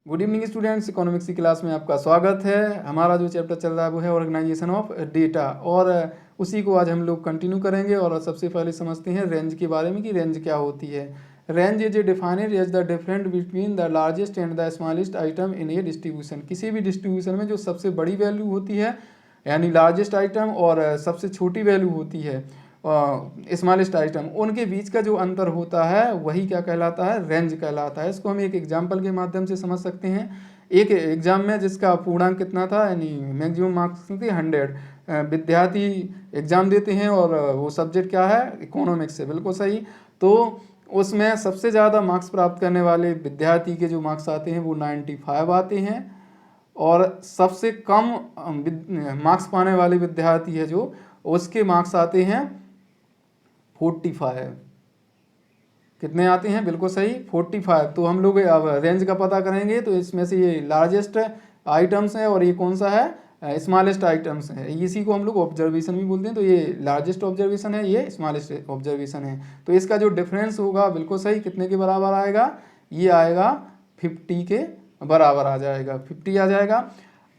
Good evening students, economics की class में आपका स्वागत है। हमारा जो चैप्टर चल रहा है वो है ऑर्गेनाइजेशन ऑफ डेटा और उसी को आज हम लोग कंटिन्यू करेंगे। और सबसे पहले समझते हैं रेंज के बारे में कि रेंज क्या होती है। Range is defined as the difference between the largest and the smallest item in a distribution. किसी भी डिस्ट्रीब्यूशन में जो सबसे बड़ी वैल्यू होती है यानी लार्जेस्ट आइटम और सबसे छोटी वैल्यू होती है स्मॉलेस्ट आइटम, उनके बीच का जो अंतर होता है वही क्या कहलाता है, रेंज कहलाता है। इसको हम एक एग्जांपल के माध्यम से समझ सकते हैं। एक एग्जाम में जिसका पूर्णांक कितना था यानी मैक्सिमम मार्क्स थे 100 विद्यार्थी एग्जाम देते हैं और वो सब्जेक्ट क्या है, इकोनॉमिक्स है, बिल्कुल सही। तो उसमें सबसे ज़्यादा मार्क्स प्राप्त करने वाले विद्यार्थी के जो मार्क्स आते हैं वो 95 आते हैं और सबसे कम मार्क्स पाने वाले विद्यार्थी है जो उसके मार्क्स आते हैं 45। कितने आते हैं, बिल्कुल सही 45। तो हम लोग अब रेंज का पता करेंगे तो इसमें से ये लार्जेस्ट आइटम्स है और ये कौन सा है, स्मॉलेस्ट आइटम्स है। इसी को हम लोग ऑब्जर्वेशन भी बोलते हैं। तो ये लार्जेस्ट ऑब्जर्वेशन है, ये स्मॉलेस्ट ऑब्जर्वेशन है। तो इसका जो डिफरेंस होगा बिल्कुल सही कितने के बराबर आएगा, ये आएगा 50 के बराबर आ जाएगा, 50 आ जाएगा।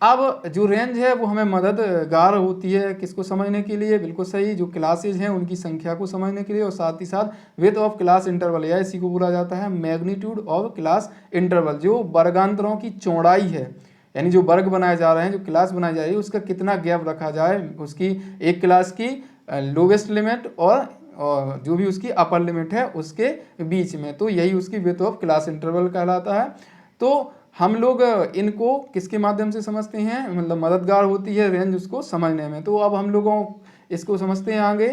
अब जो रेंज है वो हमें मददगार होती है किसको समझने के लिए, बिल्कुल सही, जो क्लासेज हैं उनकी संख्या को समझने के लिए और साथ ही साथ विड्थ ऑफ क्लास इंटरवल या इसी को बोला जाता है मैग्नीट्यूड ऑफ क्लास इंटरवल। जो वर्गांतरों की चौड़ाई है यानी जो वर्ग बनाए जा रहे हैं, जो क्लास बनाई जा रही है, उसका कितना गैप रखा जाए, उसकी एक क्लास की लोवेस्ट लिमिट और जो भी उसकी अपर लिमिट है उसके बीच में, तो यही उसकी विड्थ ऑफ क्लास इंटरवल कहलाता है। तो हम लोग इनको किसके माध्यम से समझते हैं, मतलब मददगार होती है रेंज उसको समझने में। तो अब हम लोगों इसको समझते हैं आगे।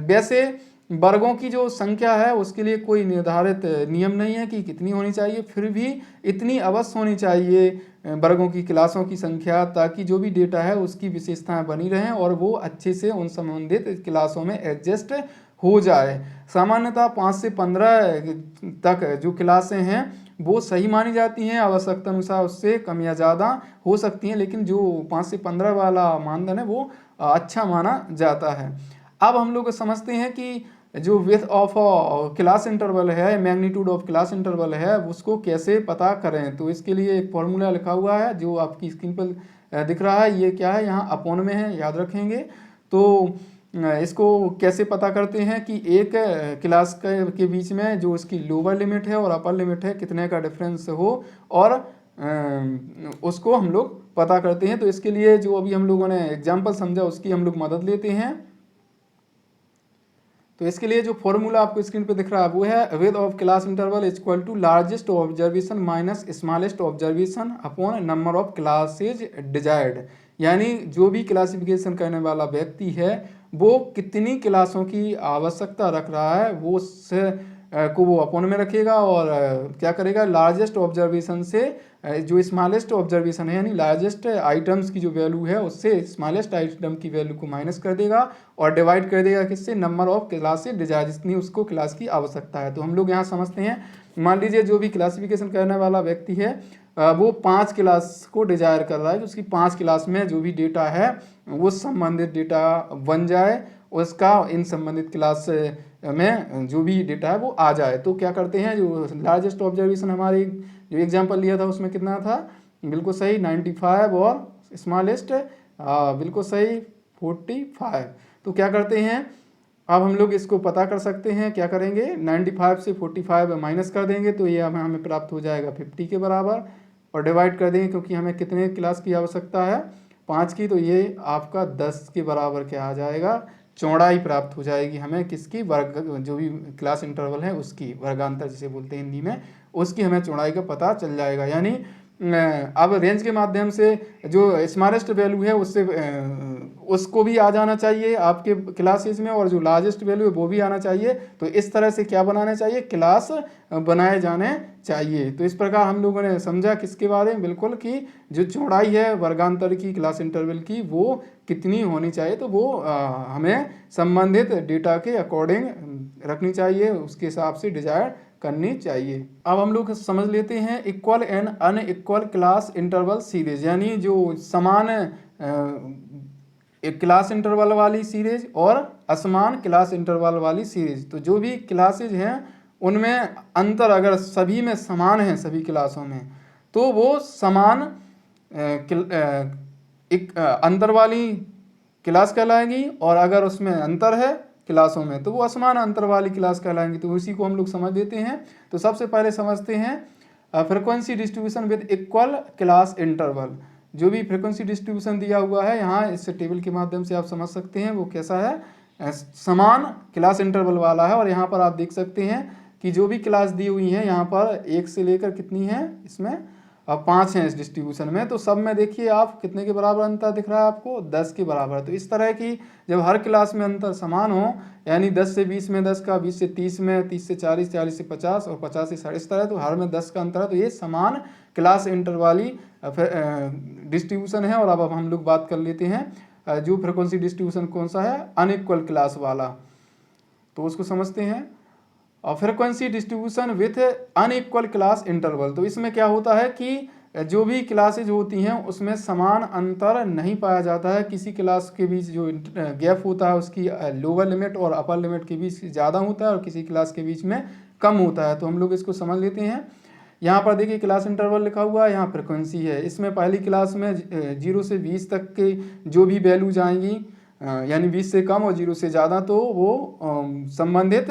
वैसे वर्गों की जो संख्या है उसके लिए कोई निर्धारित नियम नहीं है कि कितनी होनी चाहिए, फिर भी इतनी अवश्य होनी चाहिए वर्गों की क्लासों की संख्या, ताकि जो भी डेटा है उसकी विशेषताएं बनी रहें और वो अच्छे से उन संबंधित क्लासों में एडजस्ट हो जाए। सामान्यतः 5 से 15 तक जो क्लासें हैं वो सही मानी जाती हैं, आवश्यकता अनुसार उससे कम या ज़्यादा हो सकती हैं, लेकिन जो 5 से 15 वाला मानदंड है वो अच्छा माना जाता है। अब हम लोग समझते हैं कि जो विड्थ ऑफ क्लास इंटरवल है, मैग्नीट्यूड ऑफ क्लास इंटरवल है, उसको कैसे पता करें। तो इसके लिए एक फॉर्मूला लिखा हुआ है जो आपकी स्क्रीन पर दिख रहा है। ये क्या है, यहाँ अपॉन में है, याद रखेंगे। तो इसको कैसे पता करते हैं कि एक क्लास के बीच में जो उसकी लोअर लिमिट है और अपर लिमिट है कितने का डिफरेंस हो और उसको हम लोग पता करते हैं। तो इसके लिए जो अभी हम लोगों ने एग्जांपल समझा उसकी हम लोग मदद लेते हैं। तो इसके लिए जो फॉर्मूला आपको स्क्रीन पे दिख रहा है वो है width of class interval is equal to largest observation minus smallest observation upon number of classes desired. यानी जो भी क्लासिफिकेशन करने वाला व्यक्ति है वो कितनी क्लासों की आवश्यकता रख रहा है वो उससे को वो अपॉन में रखेगा और क्या करेगा, लार्जेस्ट ऑब्जर्वेशन से जो स्मॉलेस्ट ऑब्जर्वेशन है यानी लार्जेस्ट आइटम्स की जो वैल्यू है उससे स्मॉलेस्ट आइटम की वैल्यू को माइनस कर देगा और डिवाइड कर देगा किससे, नंबर ऑफ क्लास से डिजायर, जितनी उसको क्लास की आवश्यकता है। तो हम लोग यहाँ समझते हैं, मान लीजिए जो भी क्लासिफिकेशन करने वाला व्यक्ति है वो 5 क्लास को डिजायर कर रहा है, तो उसकी 5 क्लास में जो भी डेटा है वो संबंधित डेटा बन जाए, उसका इन संबंधित क्लास में जो भी डेटा है वो आ जाए। तो क्या करते हैं, जो लार्जेस्ट ऑब्जर्वेशन हमारे जो एग्जांपल लिया था उसमें कितना था, बिल्कुल सही 95 और स्मॉलेस्ट बिल्कुल सही 45। तो क्या करते हैं, अब हम लोग इसको पता कर सकते हैं, क्या करेंगे 95 से 45 माइनस कर देंगे तो ये हमें प्राप्त हो जाएगा 50 के बराबर और डिवाइड कर देंगे क्योंकि हमें कितने क्लास की आवश्यकता है, 5 की, तो ये आपका 10 के बराबर क्या आ जाएगा, चौड़ाई प्राप्त हो जाएगी हमें किसकी, वर्ग जो भी क्लास इंटरवल है उसकी, वर्गांतर जिसे बोलते हैं हिंदी में, उसकी हमें चौड़ाई का पता चल जाएगा। यानी अब रेंज के माध्यम से जो स्मॉलेस्ट वैल्यू है उससे उसको भी आ जाना चाहिए आपके क्लासेज में और जो लार्जेस्ट वैल्यू है वो भी आना चाहिए। तो इस तरह से क्या बनाना चाहिए, क्लास बनाए जाने चाहिए। तो इस प्रकार हम लोगों ने समझा किसके बारे में, बिल्कुल कि जो चौड़ाई है वर्गांतर की क्लास इंटरवल की वो कितनी होनी चाहिए, तो वो हमें संबंधित डेटा के अकॉर्डिंग रखनी चाहिए, उसके हिसाब से डिजायर करनी चाहिए। अब हम लोग समझ लेते हैं equal and unequal class interval series, यानी जो समान एक क्लास इंटरवल वाली सीरीज और असमान क्लास इंटरवल वाली सीरीज। तो जो भी क्लासेज हैं उनमें अंतर अगर सभी में समान है, सभी क्लासों में, तो वो समान एक अंतर वाली क्लास कहलाएगी, और अगर उसमें अंतर है क्लासों में तो वो असमान अंतर वाली क्लास कहलाएंगी। तो उसी को हम लोग समझ लेते हैं। तो सबसे पहले समझते हैं frequency distribution with equal class interval. जो भी फ्रीक्वेंसी डिस्ट्रीब्यूशन दिया हुआ है यहाँ इस टेबल के माध्यम से आप समझ सकते हैं वो कैसा है, समान क्लास इंटरवल वाला है। और यहाँ पर आप देख सकते हैं कि जो भी क्लास दी हुई है यहाँ पर 1 से लेकर कितनी है, इसमें 5 हैं इस डिस्ट्रीब्यूशन में। तो सब में देखिए आप कितने के बराबर अंतर दिख रहा है आपको, 10 के बराबर। तो इस तरह की जब हर क्लास में अंतर समान हो, यानी 10 से 20 में 10 का, 20 से 30 में, 30 से 40, 40 से 50 और 50 से 60, इस तरह तो हर में 10 का अंतर है। तो ये समान क्लास इंटर वाली डिस्ट्रीब्यूशन है। और अब हम लोग बात कर लेते हैं जो फ्रिक्वेंसी डिस्ट्रीब्यूशन कौन सा है, अनइक्वल क्लास वाला, तो उसको समझते हैं। और frequency distribution with unequal class interval, तो इसमें क्या होता है कि जो भी क्लासेज होती हैं उसमें समान अंतर नहीं पाया जाता है। किसी क्लास के बीच जो गैप होता है उसकी लोअर लिमिट और अपर लिमिट के बीच ज़्यादा होता है और किसी क्लास के बीच में कम होता है। तो हम लोग इसको समझ लेते हैं। यहाँ पर देखिए क्लास इंटरवल लिखा हुआ है, यहाँ फ्रिक्वेंसी है। इसमें पहली क्लास में 0 से 20 तक के जो भी वैल्यूज आएंगी, यानी 20 से कम और 0 से ज़्यादा, तो वो संबंधित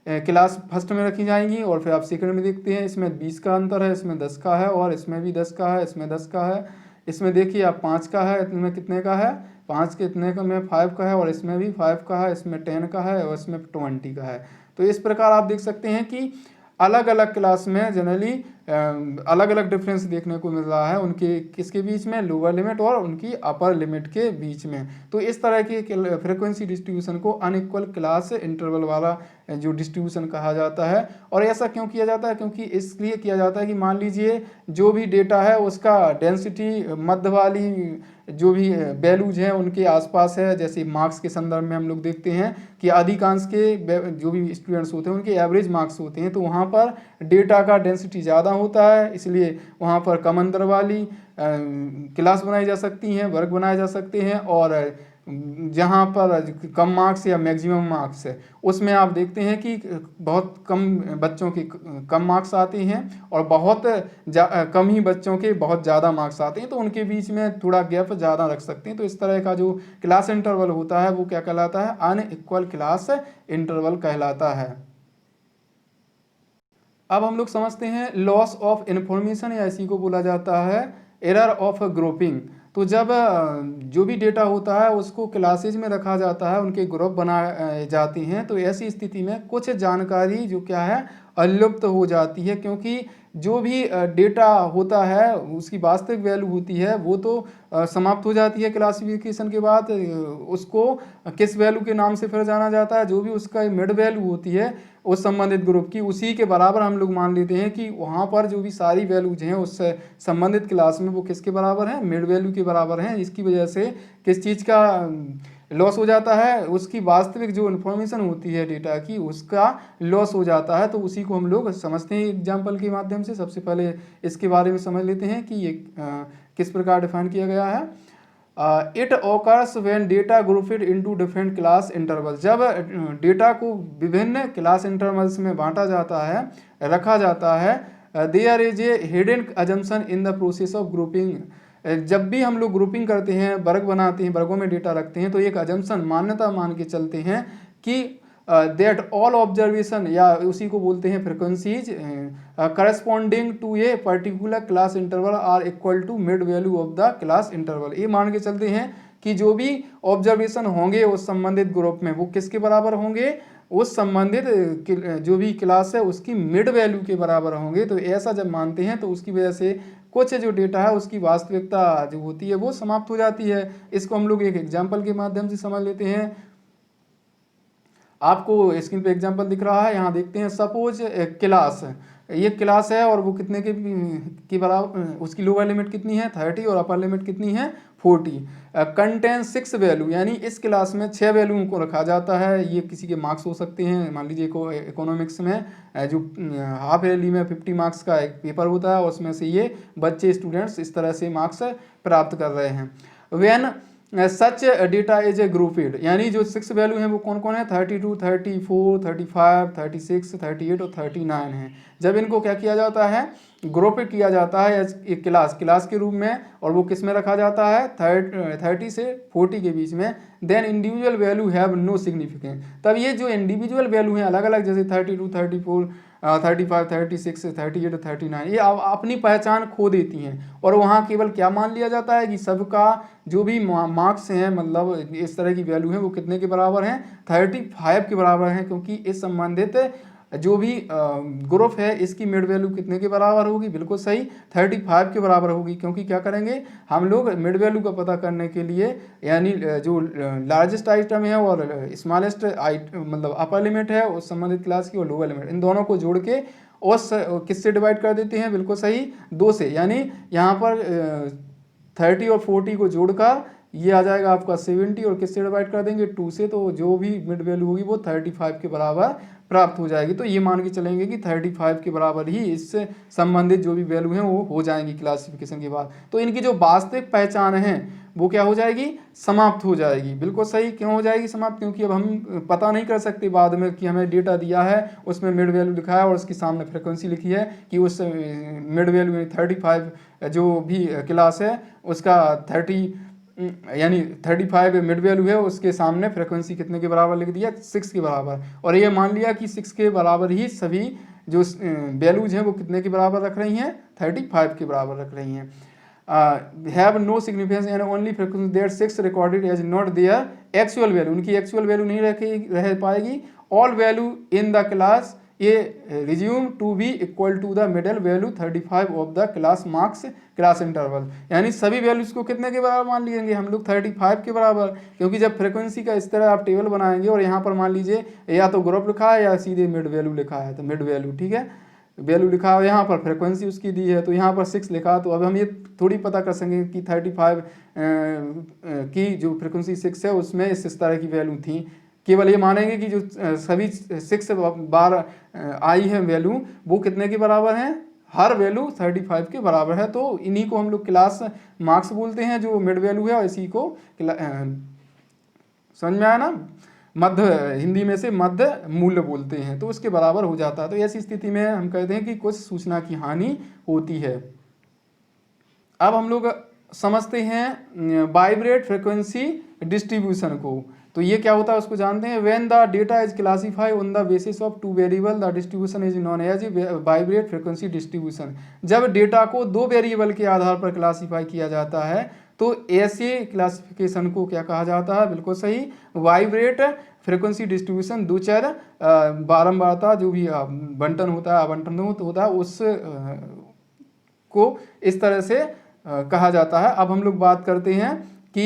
क्लास फर्स्ट में रखी जाएंगी। और फिर आप सेकंड में देखते हैं इसमें 20 का अंतर है, इसमें 10 का है, और इसमें भी 10 का है, इसमें 10 का है। इसमें देखिए आप 5 का है, इसमें कितने का है, 5 के इतने का में 5 का है, और इसमें भी 5 का है, इसमें 10 का है, और इसमें 20 का है। तो इस प्रकार आप देख सकते हैं कि अलग अलग क्लास में जनरली अलग अलग डिफरेंस देखने को मिल रहा है उनके किसके बीच में, लोअर लिमिट और उनकी अपर लिमिट के बीच में। तो इस तरह की फ्रीक्वेंसी डिस्ट्रीब्यूशन को अनइक्वल क्लास इंटरवल वाला जो डिस्ट्रीब्यूशन कहा जाता है। और ऐसा क्यों किया जाता है, क्योंकि इसलिए किया जाता है कि मान लीजिए जो भी डेटा है उसका डेंसिटी मध्य वाली जो भी वैल्यूज हैं उनके आसपास है। जैसे मार्क्स के संदर्भ में हम लोग देखते हैं कि अधिकांश के जो भी स्टूडेंट्स होते हैं उनके एवरेज मार्क्स होते हैं, तो वहाँ पर डेटा का डेंसिटी ज़्यादा होता है, इसलिए वहाँ पर कम अंतर वाली क्लास बनाई जा सकती हैं, वर्ग बनाए जा सकते हैं। और जहाँ पर कम मार्क्स या मैक्सिमम मार्क्स है उसमें आप देखते हैं कि बहुत कम बच्चों के कम मार्क्स आते हैं और बहुत कम ही बच्चों के बहुत ज़्यादा मार्क्स आते हैं, तो उनके बीच में थोड़ा गैप ज़्यादा रख सकते हैं। तो इस तरह का जो क्लास इंटरवल होता है वो क्या कहलाता है, अनइक्वल क्लास इंटरवल कहलाता है। अब हम लोग समझते हैं लॉस ऑफ इन्फॉर्मेशन, या इसी को बोला जाता है एरर ऑफ ग्रुपिंग। तो जब जो भी डेटा होता है उसको क्लासेज में रखा जाता है, उनके ग्रुप बनाए जाते हैं, तो ऐसी स्थिति में कुछ जानकारी जो क्या है अलुप्त हो जाती है, क्योंकि जो भी डेटा होता है उसकी वास्तविक वैल्यू होती है वो तो समाप्त हो जाती है क्लासिफिकेशन के बाद। उसको किस वैल्यू के नाम से फिर जाना जाता है, जो भी उसका मिड वैल्यू होती है उस संबंधित ग्रुप की, उसी के बराबर हम लोग मान लेते हैं कि वहाँ पर जो भी सारी वैल्यूज हैं उस संबंधित क्लास में वो किसके बराबर हैं, मिड वैल्यू के बराबर हैं। इसकी वजह से किस चीज़ का लॉस हो जाता है, उसकी वास्तविक जो इन्फॉर्मेशन होती है डेटा की उसका लॉस हो जाता है। तो उसी को हम लोग समझते हैं एग्जाम्पल के माध्यम से। सबसे पहले इसके बारे में समझ लेते हैं कि ये किस प्रकार डिफाइन किया गया है। It occurs when data grouped into different class intervals, जब डेटा को विभिन्न क्लास इंटरवल्स में बांटा जाता है, रखा जाता है, there is a hidden assumption in the process of grouping. जब भी हम लोग ग्रुपिंग करते हैं, वर्ग बनाते हैं, वर्गों में डेटा रखते हैं, तो एक अजम्पशन मान्यता मान के चलते हैं कि दैट ऑल ऑब्जर्वेशन, या उसी को बोलते हैं frequencies corresponding to a particular class interval are equal to mid value of the class interval. ये मान के चलते हैं कि जो भी ऑब्जर्वेशन होंगे उस संबंधित ग्रुप में वो किसके बराबर होंगे, उस संबंधित जो भी क्लास है उसकी मिड वैल्यू के बराबर होंगे। तो ऐसा जब मानते हैं तो उसकी वजह से कुछ जो डेटा है उसकी वास्तविकता जो होती है वो समाप्त हो जाती है। इसको हम लोग एक एग्जाम्पल के माध्यम से समझ लेते हैं। आपको स्क्रीन पे एग्जांपल दिख रहा है, यहाँ देखते हैं। सपोज क्लास, ये क्लास है और वो कितने के बराबर, उसकी लोअर लिमिट कितनी है 30 और अपर लिमिट कितनी है 40। कंटेन 6 वैल्यू, यानी इस क्लास में 6 वैल्यू को रखा जाता है। ये किसी के मार्क्स हो सकते हैं। मान लीजिए इकोनॉमिक्स में जो हाफ ईयरली में 50 मार्क्स का एक पेपर होता है, उसमें से ये बच्चे स्टूडेंट्स इस तरह से मार्क्स प्राप्त कर रहे हैं। When such data is a grouped, यानी जो 6 वैल्यू हैं वो कौन कौन है, 32, 34, 35, 36, 38 और 39 हैं। जब इनको क्या किया जाता है, ग्रुप किया जाता है एक क्लास के रूप में, और वो किस में रखा जाता है, 30 से 40 के बीच में, then individual value have no significance. तब ये जो इंडिविजुअल वैल्यू हैं अलग अलग, जैसे 32, 34, 35, 36, 38 और 39, ये अपनी पहचान खो देती हैं, और वहाँ केवल क्या मान लिया जाता है कि सबका जो भी मार्क्स हैं, मतलब इस तरह की वैल्यू है, वो कितने के बराबर हैं, 35 के बराबर हैं, क्योंकि इस संबंधित जो भी ग्रुप है इसकी मिड वैल्यू कितने के बराबर होगी, बिल्कुल सही 35 के बराबर होगी। क्योंकि क्या करेंगे हम लोग मिड वैल्यू का पता करने के लिए, यानी जो लार्जेस्ट आइटम है और स्मॉलेस्ट मतलब अपर लिमिट है उस संबंधित क्लास की, और लोअर लिमिट, इन दोनों को जोड़ के उस किससे डिवाइड कर देते हैं, बिल्कुल सही 2 से, यानी यहाँ पर 30 और 40 को जोड़कर ये आ जाएगा आपका 70, और किससे डिवाइड कर देंगे 2 से, तो जो भी मिड वैल्यू होगी वो 35 के बराबर प्राप्त हो जाएगी। तो ये मान के चलेंगे कि 35 के बराबर ही इससे संबंधित जो भी वैल्यू हैं वो हो जाएंगी क्लासिफिकेशन के बाद। तो इनकी जो वास्तविक पहचान है वो क्या हो जाएगी, समाप्त हो जाएगी। बिल्कुल सही, क्यों हो जाएगी समाप्त, क्योंकि अब हम पता नहीं कर सकते बाद में कि हमें डेटा दिया है उसमें मिड वैल्यू लिखा है और उसके सामने फ्रिक्वेंसी लिखी है कि उस मिड वैल्यू 35 जो भी क्लास है उसका 35 मिड वैल्यू है, उसके सामने फ्रिक्वेंसी कितने के बराबर लिख दिया, 6 के बराबर, और ये मान लिया कि 6 के बराबर ही सभी जो वैल्यूज हैं वो कितने के बराबर रख रही हैं, 35 के बराबर रख रही हैं। Have no significance and only frequency that 6 recorded as not their actual value, उनकी एक्चुअल वैल्यू नहीं रह पाएगी। All value in the class ये resume to be equal to the middle value 35 of the class marks class interval, यानी सभी values को कितने के बराबर मान लेंगे हम लोग, 35 के बराबर। क्योंकि जब फ्रिक्वेंसी का इस तरह आप टेबल बनाएंगे और यहाँ पर मान लीजिए या तो ग्रुप लिखा है या सीधे मिड वैल्यू लिखा है, तो मिड वैल्यू ठीक है, वैल्यू लिखा है, यहाँ पर फ्रिक्वेंसी उसकी दी है, तो यहाँ पर 6 लिखा, तो अब हम ये थोड़ी पता कर सकेंगे कि 35 की जो फ्रिक्वेंसी 6 है उसमें इस तरह की वैल्यू थी। केवल ये मानेंगे कि जो सभी 6 बार आई है वैल्यू वो कितने के बराबर हैं, हर वैल्यू 35 के बराबर है। तो इन्हीं को हम लोग क्लास मार्क्स बोलते हैं जो मिड वैल्यू है, और इसी को समझ में आया ना, मध्य, हिंदी में से मध्य मूल्य बोलते हैं, तो उसके बराबर हो जाता है। तो ऐसी स्थिति में हम कहते हैं कि कुछ सूचना की हानि होती है। अब हम लोग समझते हैं वाइब्रेट फ्रिक्वेंसी डिस्ट्रीब्यूशन को। तो ये क्या होता है उसको जानते हैं। When the data is classified on the basis of 2 variable the distribution is known as bivariate frequency distribution. जब डेटा को 2 वेरिएबल के आधार पर क्लासीफाई किया जाता है तो ऐसे क्लासिफिकेशन को क्या कहा जाता है, बिल्कुल सही वाइब्रेट फ्रिक्वेंसी डिस्ट्रीब्यूशन। दो चर बारंबारता जो भी बंटन होता है, आवंटन होता है, उस को इस तरह से कहा जाता है। अब हम लोग बात करते हैं कि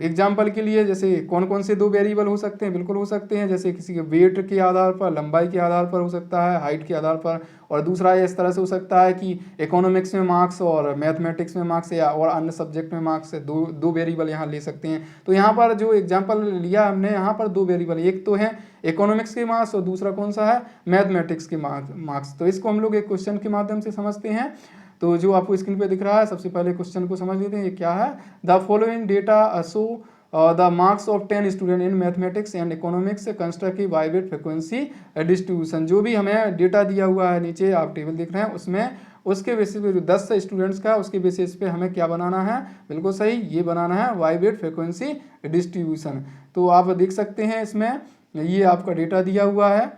एग्जाम्पल के लिए जैसे कौन कौन से 2 वेरिएबल हो सकते हैं, बिल्कुल हो सकते हैं। जैसे किसी के वेट के आधार पर, लंबाई के आधार पर हो सकता है, हाइट के आधार पर, और दूसरा इस तरह से हो सकता है कि इकोनॉमिक्स में मार्क्स और मैथमेटिक्स में मार्क्स या और अन्य सब्जेक्ट में मार्क्स, दो वेरिएबल यहाँ ले सकते हैं। तो यहाँ पर जो एग्जाम्पल लिया हमने, यहाँ पर 2 वेरिएबल, एक तो है इकोनॉमिक्स के मार्क्स और दूसरा कौन सा है, मैथमेटिक्स के मार्क्स। तो इसको हम लोग एक क्वेश्चन के माध्यम से समझते हैं। तो जो आपको स्क्रीन पे दिख रहा है, सबसे पहले क्वेश्चन को समझ लेते हैं। ये क्या है, the following data show the marks of 10 student in mathematics and economics construct की वाइब्रेट फ्रिक्वेंसी डिस्ट्रीब्यूशन। जो भी हमें डेटा दिया हुआ है, नीचे आप टेबल देख रहे हैं, उसमें उसके बेसिस पे जो 10 स्टूडेंट्स का, उसके बेसिस पे हमें क्या बनाना है, बिल्कुल सही ये बनाना है वाइब्रेट फ्रिक्वेंसी डिस्ट्रीब्यूशन। तो आप देख सकते हैं इसमें ये आपका डेटा दिया हुआ है,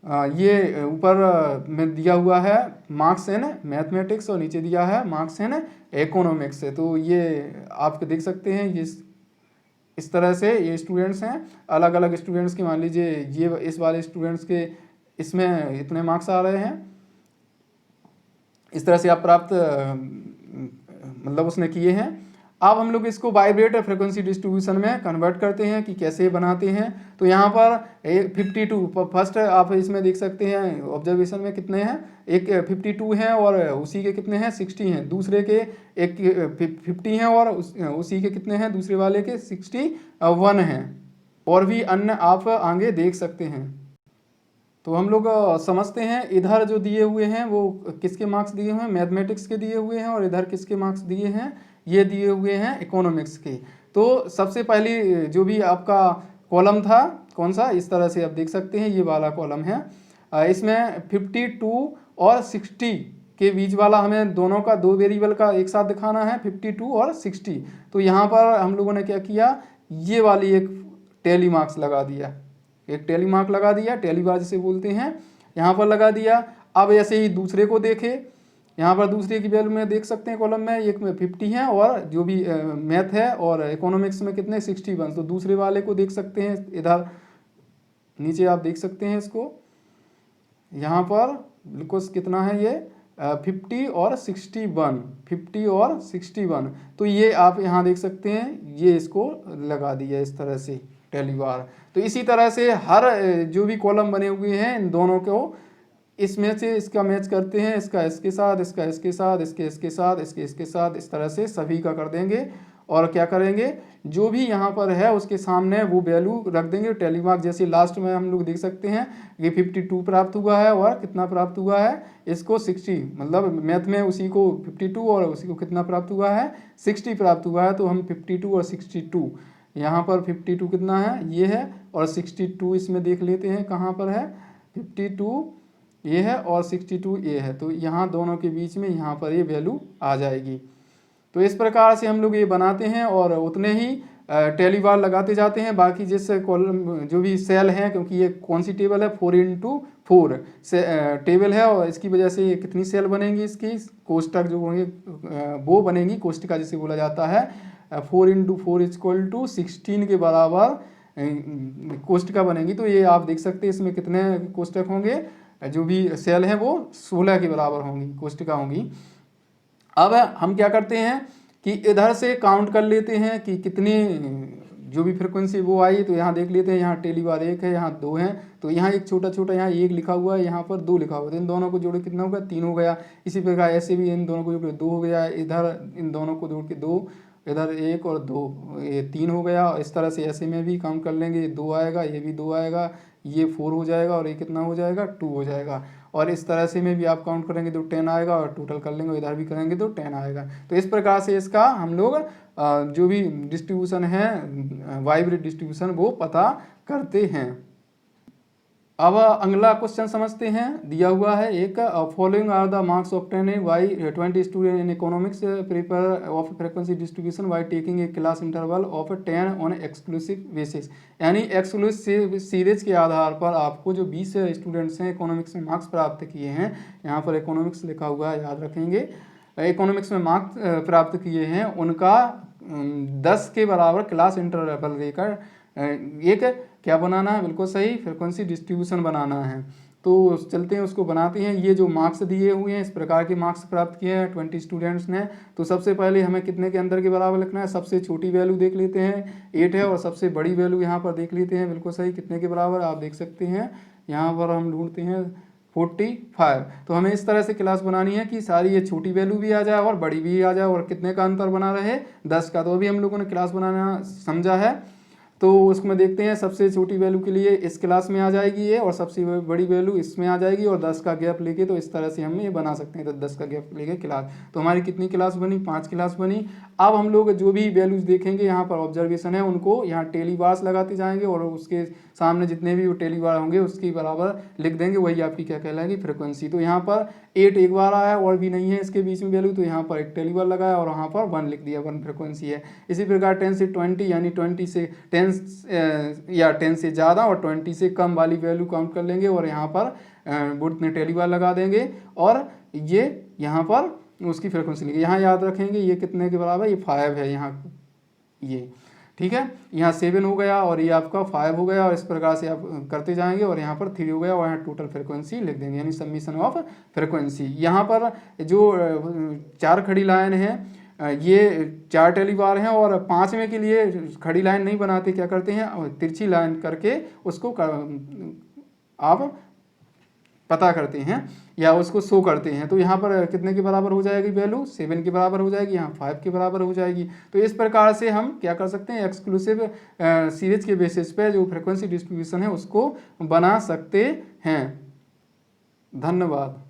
ये ऊपर में दिया हुआ है मार्क्स इन मैथमेटिक्स और नीचे दिया है मार्क्स इन इकोनॉमिक्स। तो ये आप देख सकते हैं, ये इस तरह से ये स्टूडेंट्स हैं, अलग अलग स्टूडेंट्स के, मान लीजिए ये इस वाले स्टूडेंट्स के इसमें इतने मार्क्स आ रहे हैं, इस तरह से आप प्राप्त मतलब उसने किए हैं। अब हम लोग इसको वाइब्रेट फ्रिक्वेंसी डिस्ट्रीब्यूशन में कन्वर्ट करते हैं कि कैसे बनाते हैं। तो यहाँ पर 52 फर्स्ट आप इसमें देख सकते हैं ऑब्जर्वेशन में कितने हैं, एक 52 हैं और उसी के कितने हैं 60 हैं, दूसरे के एक 50 हैं और उसी के कितने हैं, दूसरे वाले के 61 हैं, और भी अन्य आप आगे देख सकते हैं। तो हम लोग समझते हैं इधर जो दिए हुए हैं वो किसके मार्क्स दिए हुए हैं, मैथमेटिक्स के दिए हुए हैं, और इधर किसके मार्क्स दिए हैं, ये दिए हुए हैं इकोनॉमिक्स के। तो सबसे पहली जो भी आपका कॉलम था कौन सा, इस तरह से आप देख सकते हैं, ये वाला कॉलम है। इसमें 52 और 60 के बीच वाला हमें दोनों का, दो वेरिएबल का एक साथ दिखाना है, 52 और 60। तो यहाँ पर हम लोगों ने क्या किया, ये वाली एक टैली मार्क्स लगा दिया, एक टैली मार्क लगा दिया, टैली बार जिसे बोलते हैं, यहाँ पर लगा दिया। अब ऐसे ही दूसरे को देखे, यहाँ पर दूसरे की वैल्यू में देख सकते हैं कॉलम में, एक में 50 है और जो भी मैथ है और इकोनॉमिक्स में कितने 61। तो दूसरे वाले को देख सकते हैं, इधर नीचे आप देख सकते हैं इसको, यहाँ पर बिल्कुल कितना है ये 50 और 61, 50 और 61। तो ये आप यहाँ देख सकते हैं, ये इसको लगा दिया इस तरह से टैली बार। तो इसी तरह से हर जो भी कॉलम बने हुए हैं इन दोनों को इसमें से इसका मैच करते हैं, इसका इसके साथ, इसका इसके साथ, इसके इसके साथ, इसके इसके साथ, इस तरह से सभी का कर देंगे। और क्या करेंगे, जो भी यहाँ पर है उसके सामने वो वैल्यू रख देंगे टैली मार्क। जैसे लास्ट में हम लोग देख सकते हैं कि 52 प्राप्त हुआ है और कितना प्राप्त हुआ है इसको 60, मतलब मैथ में उसी को 52 और उसी को कितना प्राप्त हुआ है 60 प्राप्त हुआ है। तो हम 52 और 62, यहाँ पर 52 कितना है ये है और 62 इसमें देख लेते हैं कहाँ पर है, 52 ये है और 62 ये है। तो यहाँ दोनों के बीच में यहाँ पर ये वैल्यू आ जाएगी। तो इस प्रकार से हम लोग ये बनाते हैं और उतने ही टैली बार लगाते जाते हैं। बाकी जिस कॉलम जो भी सेल हैं, क्योंकि ये कौन सी टेबल है 4x4 से टेबल है और इसकी वजह से कितनी सेल बनेंगी, इसकी कोष्टक जो होंगे वो बनेंगी, कोष्टिका जिसे बोला जाता है। 4x4 = 16 के बराबर कोष्टिका बनेगी। तो ये आप देख सकते हैं इसमें कितने कोष्टक होंगे, जो भी सेल हैं वो 16 के बराबर होंगी, कोष्टिका होंगी। अब हम क्या करते हैं कि इधर से काउंट कर लेते हैं कि कितनी जो भी फ्रिक्वेंसी वो आई। तो यहाँ देख लेते हैं, यहाँ टैली बार 1 है, यहाँ 2 हैं, तो यहाँ एक छोटा छोटा यहाँ 1 लिखा हुआ है, यहाँ पर 2 लिखा हुआ है। तो इन दोनों को जोड़ के कितना होगा 3 हो गया। इसी प्रकार ऐसे भी इन दोनों को जोड़ के 2 हो गया, इधर इन दोनों को जोड़ के 2, इधर 1 और 2, ये 3 हो गया। इस तरह से ऐसे में भी काउंट कर लेंगे, ये 2 आएगा, ये भी 2 आएगा, ये 4 हो जाएगा और ये कितना हो जाएगा 2 हो जाएगा। और इस तरह से में भी आप काउंट करेंगे तो 10 आएगा और टोटल कर लेंगे, इधर भी करेंगे तो 10 आएगा। तो इस प्रकार से इसका हम लोग जो भी डिस्ट्रीब्यूशन है, वाइब्रेट डिस्ट्रीब्यूशन, वो पता करते हैं। अब अगला क्वेश्चन समझते हैं, दिया हुआ है एक, following are the marks obtained by 20 student in economics prepare of frequency distribution by taking a class interval of 10 on exclusive basis. यानी एक्सक्लूसिव सीरीज के आधार पर आपको जो 20 स्टूडेंट्स हैं इकोनॉमिक्स में मार्क्स प्राप्त किए हैं, यहाँ पर इकोनॉमिक्स लिखा हुआ है, याद रखेंगे, इकोनॉमिक्स में मार्क्स प्राप्त किए हैं, उनका 10 के बराबर क्लास इंटरवल लेकर एक क्या बनाना है, बिल्कुल सही, फ्रीक्वेंसी डिस्ट्रीब्यूशन बनाना है। तो चलते हैं उसको बनाते हैं। ये जो मार्क्स दिए हुए हैं, इस प्रकार के मार्क्स प्राप्त किए हैं 20 स्टूडेंट्स ने। तो सबसे पहले हमें कितने के अंदर के बराबर लिखना है, सबसे छोटी वैल्यू देख लेते हैं 8 है और सबसे बड़ी वैल्यू यहाँ पर देख लेते हैं, बिल्कुल सही, कितने के बराबर आप देख सकते हैं, यहाँ पर हम ढूंढते हैं 45। तो हमें इस तरह से क्लास बनानी है कि सारी ये छोटी वैल्यू भी आ जाए और बड़ी भी आ जाए और कितने का अंतर बना रहे 10 का। तो अभी हम लोगों ने क्लास बनाना समझा है, तो उसमें देखते हैं सबसे छोटी वैल्यू के लिए इस क्लास में आ जाएगी ये और सबसे बड़ी वैल्यू इसमें आ जाएगी और 10 का गैप लेके, तो इस तरह से हम ये बना सकते हैं। तो 10 का गैप लेके क्लास, तो हमारी कितनी क्लास बनी, 5 क्लास बनी। अब हम लोग जो भी वैल्यूज देखेंगे यहाँ पर ऑब्जर्वेशन है, उनको यहाँ टेली बार्स लगाते जाएंगे और उसके सामने जितने भी वो टेली बार होंगे उसके बराबर लिख देंगे, वही आपकी क्या कहलाएगी फ्रिक्वेंसी। तो यहाँ पर 8 एक बार आया और भी नहीं है इसके बीच में वैल्यू, तो यहाँ पर एक टेली बार लगाया और वहाँ पर 1 लिख दिया, 1 फ्रिक्वेंसी है। इसी प्रकार 10 से 20 यानी 20 से 10 से ज़्यादा और 20 से कम वाली वैल्यू काउंट कर लेंगे और यहाँ पर बुट टेली बार लगा देंगे और ये यहाँ पर उसकी फ्रिक्वेंसी लिखेंगे। यहाँ याद रखेंगे ये कितने के बराबर, ये 5 है यहाँ, ये ठीक है, यहाँ 7 हो गया और ये आपका 5 हो गया और इस प्रकार से आप करते जाएंगे और यहाँ पर 3 हो गया और यहाँ टोटल फ्रिक्वेंसी लिख देंगे, यानी समीशन ऑफ फ्रिक्वेंसी। यहाँ पर जो 4 खड़ी लाइन है, ये 4 टेली बार हैं और 5वें के लिए खड़ी लाइन नहीं बनाते, क्या करते हैं तिरछी लाइन करके उसको आप पता करते हैं या उसको शो करते हैं। तो यहाँ पर कितने के बराबर हो जाएगी वैल्यू, 7 के बराबर हो जाएगी, यहाँ 5 के बराबर हो जाएगी। तो इस प्रकार से हम क्या कर सकते हैं, एक्सक्लूसिव सीरीज के बेसिस पे जो फ्रिक्वेंसी डिस्ट्रीब्यूशन है उसको बना सकते हैं। धन्यवाद।